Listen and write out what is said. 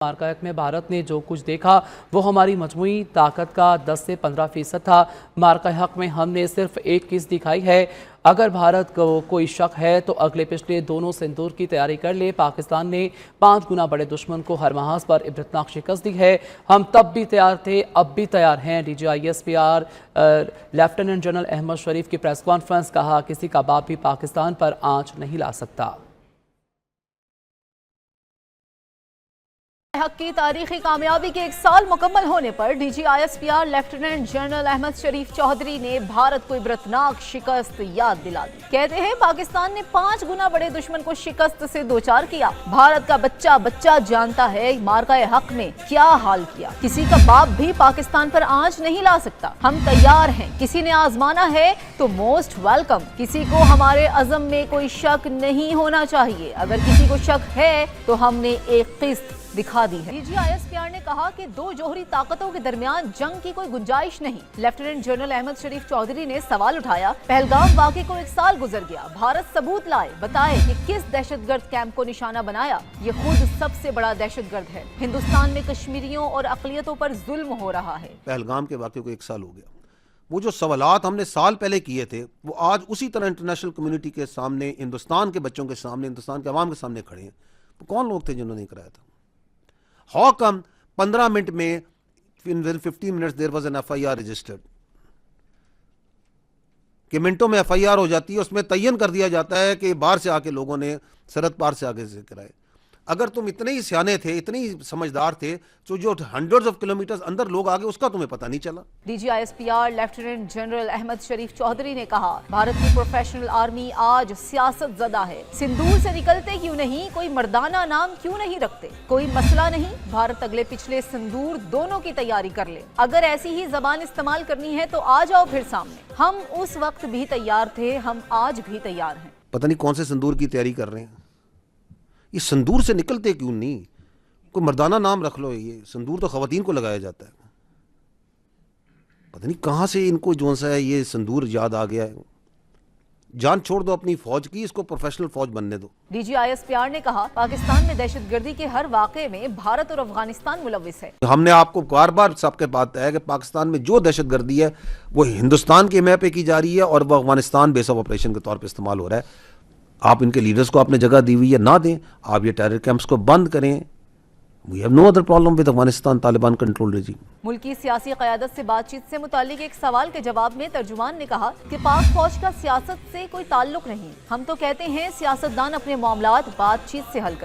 मार्का में भारत ने जो कुछ देखा वो हमारी मजमूई ताकत का 10 से 15% था। मार्का हक में हमने सिर्फ एक चीज़ दिखाई है। अगर भारत को कोई शक है तो अगले पिछले दोनों सिंदूर की तैयारी कर ले। पाकिस्तान ने 5 गुना बड़े दुश्मन को हर महाज पर इबरतनाक शिकस्त दी है। हम तब भी तैयार थे, अब भी तैयार हैं। DGISPR लेफ्टिनेंट जनरल अहमद शरीफ की प्रेस कॉन्फ्रेंस, कहा किसी का बाप भी पाकिस्तान पर आंच नहीं ला सकता। हक की तारीखी कामयाबी के 1 साल मुकम्मल होने पर DGISPR लेफ्टिनेंट जनरल अहमद शरीफ चौधरी ने भारत को इबरतनाक शिकस्त याद दिला दी। कहते हैं पाकिस्तान ने 5 गुना बड़े दुश्मन को शिकस्त से दोचार किया। भारत का बच्चा बच्चा जानता है मार्का हक में क्या हाल किया। किसी का बाप भी पाकिस्तान पर आंच नहीं ला सकता। हम तैयार हैं, किसी ने आजमाना है तो मोस्ट वेलकम। किसी को हमारे अज़म में कोई शक नहीं होना चाहिए। अगर किसी को शक है तो हमने एक किस्त दिखा दी है। DGISPR ने कहा कि 2 जोहरी ताकतों के दरमियान जंग की कोई गुंजाइश नहीं। लेफ्टिनेंट जनरल अहमद शरीफ चौधरी ने सवाल उठाया, पहलगाम वाक़े को 1 साल गुजर गया, भारत सबूत लाए, बताए कि किस दहशतगर्द कैंप को निशाना बनाया। ये खुद सबसे बड़ा दहशतगर्द है। हिंदुस्तान में कश्मीरियों और अक़लियतों पर जुल्म हो रहा है। पहलगाम के वाक़े को 1 साल हो गया। वो जो सवालात हमने साल पहले किए थे वो आज उसी तरह इंटरनेशनल कम्युनिटी के सामने, हिंदुस्तान के बच्चों के सामने, हिंदुस्तान के अवाम के सामने खड़े हैं। कौन लोग थे जिन्होंने कराया था? How come 15 मिनट में, within 15 minutes there was an FIR registered, कि मिनटों में FIR हो जाती है, उसमें तयन कर दिया जाता है कि बाहर से आके लोगों ने सरहद पार से आगे से कराए। अगर तुम इतने ही सियाने थे, इतने ही समझदार थे, तो जो हंड्रेड्स ऑफ किलोमीटर्स अंदर लोग आगे उसका तुम्हें पता नहीं चला। DGISPR लेफ्टिनेंट जनरल अहमद शरीफ चौधरी ने कहा, भारत की प्रोफेशनल आर्मी आज सियासत ज़दा है। सिंदूर से निकलते क्यों नहीं, कोई मर्दाना नाम क्यों नहीं रखते? कोई मसला नहीं, भारत अगले पिछले सिंदूर दोनों की तैयारी कर ले। अगर ऐसी ही जबान इस्तेमाल करनी है तो आ जाओ फिर सामने। हम उस वक्त भी तैयार थे, हम आज भी तैयार हैं। पता नहीं कौन से सिंदूर की तैयारी कर रहे हैं। ये संदूर से निकलते क्यों नहीं? कोई मर्दाना नाम रख लो। ये संदूर तो खवातीन को लगाया जाता है। पता नहीं कहाँ से इनको जो सा है ये संदूर याद आ गया है। जान छोड़ दो अपनी फौज की, इसको प्रोफेशनल फौज बनने दो। DGISPR ने कहा, पाकिस्तान में दहशतगर्दी के हर वाक़े में भारत और अफगानिस्तान मुलविस है। हमने आपको बार बार सबके बात है कि पाकिस्तान में जो दहशतगर्दी है वो हिंदुस्तान के मैप पे की जा रही है और वो अफगानिस्तान बेस ऑफ ऑपरेशन के तौर पर इस्तेमाल हो रहा है। आप इनके लीडर्स को आपने जगह दी हुई है, ना दें। आप ये टेरर कैंप्स को बंद करें। We have no other problem with Afghanistan Taliban control regime. मुल्की सियासी क़यादत से बातचीत से मुतालिक एक सवाल के जवाब में तर्जुमान ने कहा कि पाक फौज का सियासत से कोई ताल्लुक नहीं। हम तो कहते हैं सियासतदान अपने मामलात बातचीत से हल करें।